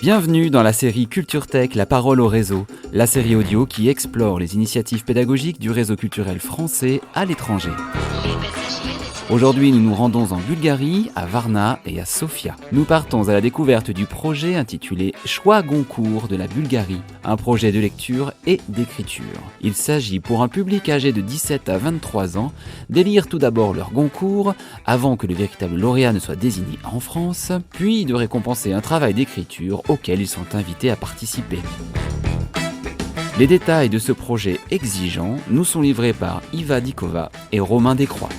Bienvenue dans la série Culture Tech, la parole au réseau, la série audio qui explore les initiatives pédagogiques du réseau culturel français à l'étranger. Aujourd'hui, nous nous rendons en Bulgarie, à Varna et à Sofia. Nous partons à la découverte du projet intitulé Choix Goncourt de la Bulgarie, un projet de lecture et d'écriture. Il s'agit pour un public âgé de 17 à 23 ans d'élire tout d'abord leur Goncourt avant que le véritable lauréat ne soit désigné en France, puis de récompenser un travail d'écriture auquel ils sont invités à participer. Les détails de ce projet exigeant nous sont livrés par Iva Dikova et Romain Descroix.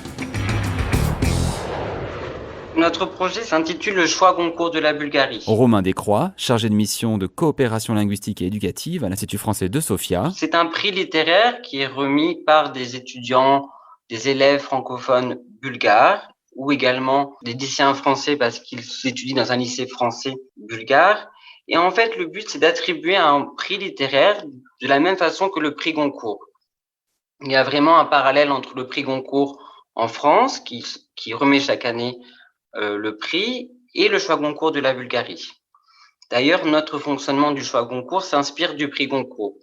Notre projet s'intitule Le Choix Goncourt de la Bulgarie. Romain Descroix, chargé de mission de coopération linguistique et éducative à l'Institut français de Sofia. C'est un prix littéraire qui est remis par des étudiants, des élèves francophones bulgares ou également des lycéens français parce qu'ils étudient dans un lycée français bulgare. Et en fait, le but, c'est d'attribuer un prix littéraire de la même façon que le prix Goncourt. Il y a vraiment un parallèle entre le prix Goncourt en France, qui remet chaque année le prix, et le choix Goncourt de la Bulgarie. D'ailleurs, notre fonctionnement du choix Goncourt s'inspire du prix Goncourt.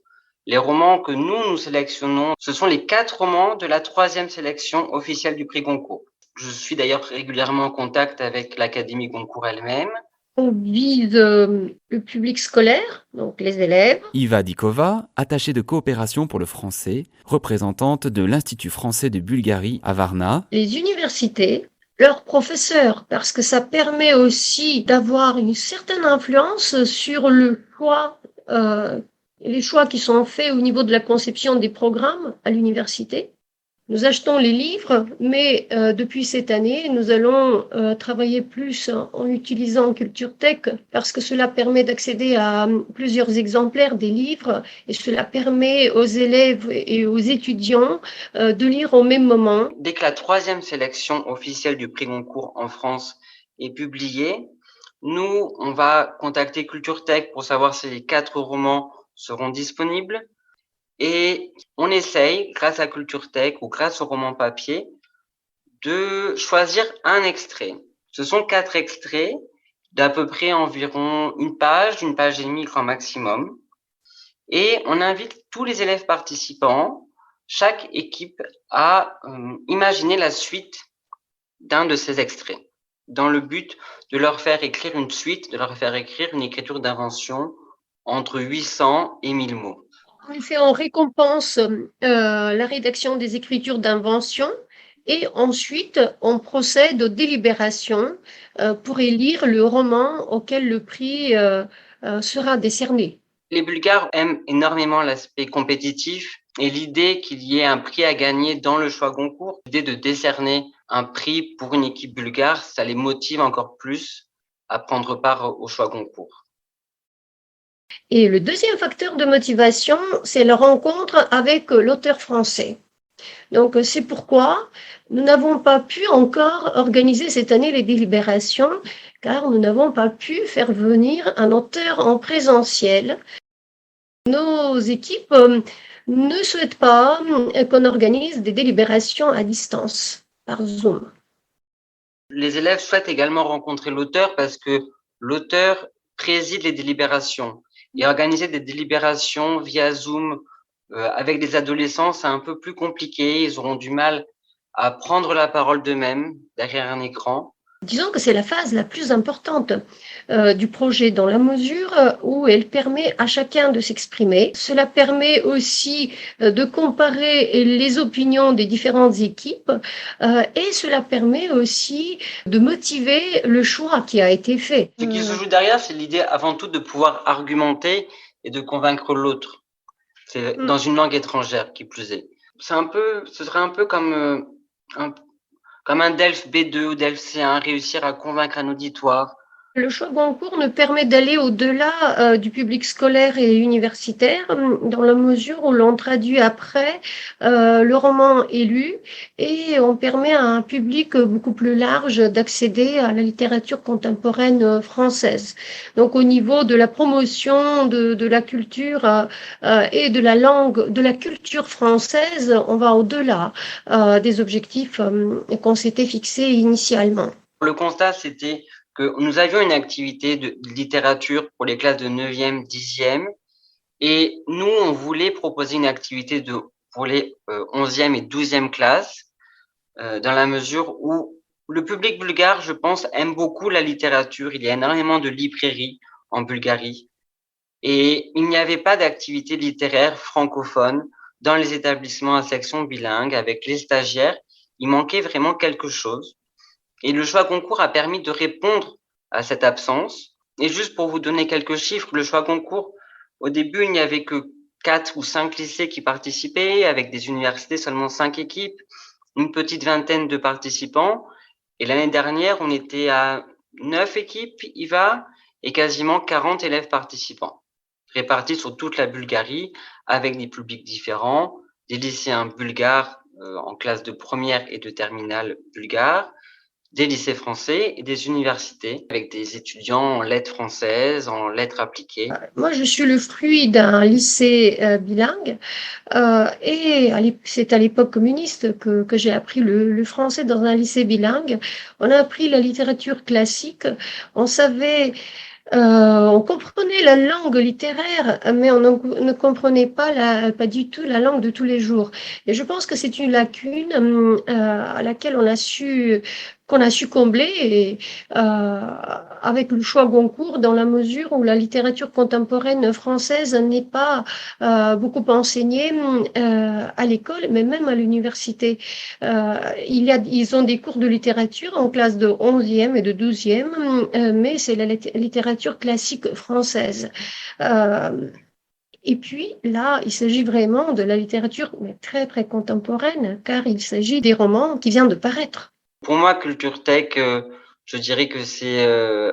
Les romans que nous sélectionnons, ce sont les 4 romans de la 3e sélection officielle du prix Goncourt. Je suis d'ailleurs régulièrement en contact avec l'Académie Goncourt elle-même. On vise le public scolaire, donc les élèves. Iva Dikova, attachée de coopération pour le français, représentante de l'Institut français de Bulgarie à Varna. Les universités, leurs professeurs, parce que ça permet aussi d'avoir une certaine influence sur le choix, les choix qui sont faits au niveau de la conception des programmes à l'université. Nous achetons les livres, mais depuis cette année, nous allons travailler plus en utilisant Culture Tech parce que cela permet d'accéder à plusieurs exemplaires des livres et cela permet aux élèves et aux étudiants de lire au même moment. Dès que la 3e sélection officielle du prix Goncourt en France est publiée, nous, on va contacter Culture Tech pour savoir si les 4 romans seront disponibles. Et on essaye, grâce à Culture Tech ou grâce au roman papier, de choisir un extrait. Ce sont 4 extraits d'à peu près environ une page et demie grand maximum. Et on invite tous les élèves participants, chaque équipe, à imaginer la suite d'un de ces extraits, dans le but de leur faire écrire une suite, de leur faire écrire une écriture d'invention entre 800 et 1000 mots. En effet, on récompense la rédaction des écritures d'invention et ensuite on procède aux délibérations pour élire le roman auquel le prix sera décerné. Les Bulgares aiment énormément l'aspect compétitif et l'idée qu'il y ait un prix à gagner dans le choix Goncourt, l'idée de décerner un prix pour une équipe bulgare, ça les motive encore plus à prendre part au choix Goncourt. Et le deuxième facteur de motivation, c'est la rencontre avec l'auteur français. Donc, c'est pourquoi nous n'avons pas pu encore organiser cette année les délibérations, car nous n'avons pas pu faire venir un auteur en présentiel. Nos équipes ne souhaitent pas qu'on organise des délibérations à distance, par Zoom. Les élèves souhaitent également rencontrer l'auteur parce que l'auteur préside les délibérations. Et organiser des délibérations via Zoom avec des adolescents, c'est un peu plus compliqué. Ils auront du mal à prendre la parole d'eux-mêmes derrière un écran. Disons que c'est la phase la plus importante du projet dans la mesure où elle permet à chacun de s'exprimer. Cela permet aussi de comparer les opinions des différentes équipes et cela permet aussi de motiver le choix qui a été fait. Ce qui se joue derrière, c'est l'idée avant tout de pouvoir argumenter et de convaincre l'autre. C'est dans une langue étrangère qui plus est. Ce serait un peu comme un DELF B2 ou DELF C1, réussir à convaincre un auditoire. Le choix Goncourt nous permet d'aller au-delà du public scolaire et universitaire, dans la mesure où l'on traduit après le roman élu et on permet à un public beaucoup plus large d'accéder à la littérature contemporaine française. Donc au niveau de la promotion de la culture et de la langue, de la culture française, on va au-delà des objectifs qu'on s'était fixés initialement. Le constat, c'était que nous avions une activité de littérature pour les classes de 9e, 10e, et nous, on voulait proposer une activité pour les 11e et 12e classes, dans la mesure où le public bulgare, je pense, aime beaucoup la littérature. Il y a énormément de librairies en Bulgarie et il n'y avait pas d'activité littéraire francophone dans les établissements à section bilingue avec les stagiaires. Il manquait vraiment quelque chose. Et le choix concours a permis de répondre à cette absence. Et juste pour vous donner quelques chiffres, le choix concours, au début, il n'y avait que 4 ou 5 lycées qui participaient, avec des universités, seulement 5 équipes, une petite vingtaine de participants. Et l'année dernière, on était à 9 équipes IVA et quasiment 40 élèves participants, répartis sur toute la Bulgarie, avec des publics différents, des lycéens bulgares en classe de première et de terminale bulgare, des lycées français et des universités avec des étudiants en lettres françaises, en lettres appliquées. Moi, je suis le fruit d'un lycée bilingue et c'est à l'époque communiste que j'ai appris le français dans un lycée bilingue. On a appris la littérature classique, on savait... on comprenait la langue littéraire, mais on ne comprenait pas du tout la langue de tous les jours. Et je pense que c'est une lacune à laquelle qu'on a su combler avec le choix Goncourt, dans la mesure où la littérature contemporaine française n'est pas beaucoup enseignée à l'école, mais même à l'université. Ils ont des cours de littérature en classe de 11e et de 12e, mais c'est la littérature classique française. Et puis là, il s'agit vraiment de la littérature mais très très contemporaine, car il s'agit des romans qui viennent de paraître. Pour moi, Culture Tech, je dirais que c'est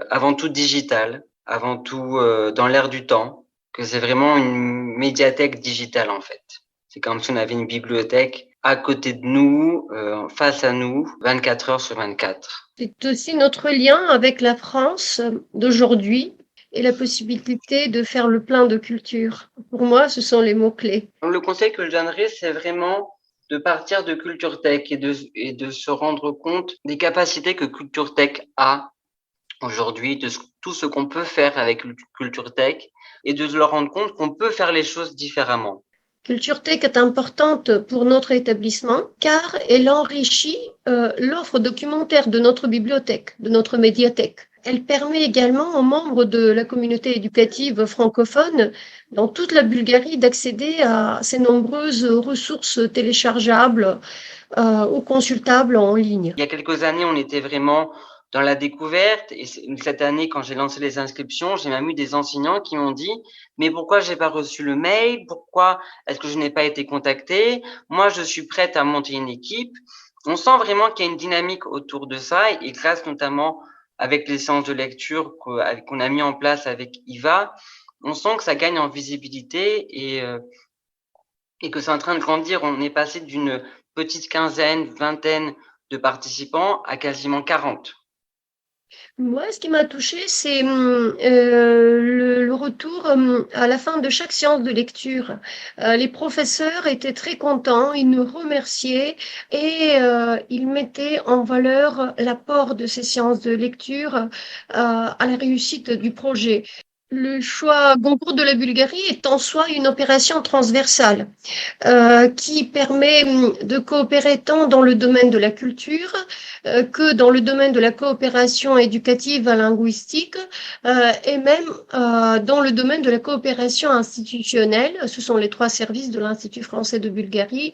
avant tout digital, avant tout dans l'air du temps, que c'est vraiment une médiathèque digitale en fait. C'est comme si on avait une bibliothèque à côté de nous, face à nous, 24 heures sur 24. C'est aussi notre lien avec la France d'aujourd'hui et la possibilité de faire le plein de culture. Pour moi, ce sont les mots-clés. Le conseil que je donnerais, c'est vraiment de partir de Culture Tech et de se rendre compte des capacités que Culture Tech a aujourd'hui, de tout ce qu'on peut faire avec Culture Tech et de se rendre compte qu'on peut faire les choses différemment. Culture Tech est importante pour notre établissement car elle enrichit l'offre documentaire de notre bibliothèque, de notre médiathèque. Elle permet également aux membres de la communauté éducative francophone dans toute la Bulgarie d'accéder à ces nombreuses ressources téléchargeables ou consultables en ligne. Il y a quelques années, on était vraiment dans la découverte et cette année, quand j'ai lancé les inscriptions, j'ai même eu des enseignants qui m'ont dit « Mais pourquoi j'ai pas reçu le mail? Pourquoi est-ce que je n'ai pas été contacté? Moi, je suis prête à monter une équipe. » On sent vraiment qu'il y a une dynamique autour de ça et grâce notamment avec les séances de lecture qu'on a mis en place avec IVA, on sent que ça gagne en visibilité et que c'est en train de grandir. On est passé d'une petite quinzaine, vingtaine de participants à quasiment 40. Moi, ce qui m'a touchée, c'est le retour à la fin de chaque séance de lecture. Les professeurs étaient très contents, ils nous remerciaient et ils mettaient en valeur l'apport de ces séances de lecture à la réussite du projet. Le choix Goncourt de la Bulgarie est en soi une opération transversale qui permet de coopérer tant dans le domaine de la culture que dans le domaine de la coopération éducative et linguistique et même dans le domaine de la coopération institutionnelle. Ce sont les 3 services de l'Institut français de Bulgarie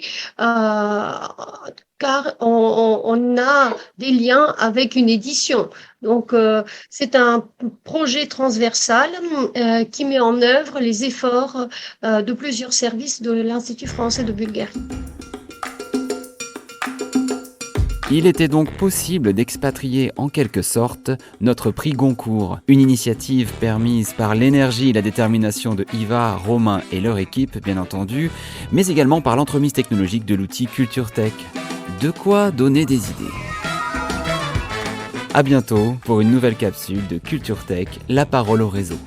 car on a des liens avec une édition. Donc, c'est un projet transversal qui met en œuvre les efforts de plusieurs services de l'Institut français de Bulgarie. Il était donc possible d'expatrier en quelque sorte notre prix Goncourt, une initiative permise par l'énergie et la détermination de Iva, Romain et leur équipe, bien entendu, mais également par l'entremise technologique de l'outil Culture Tech. De quoi donner des idées. À bientôt pour une nouvelle capsule de Culture Tech, la parole au réseau.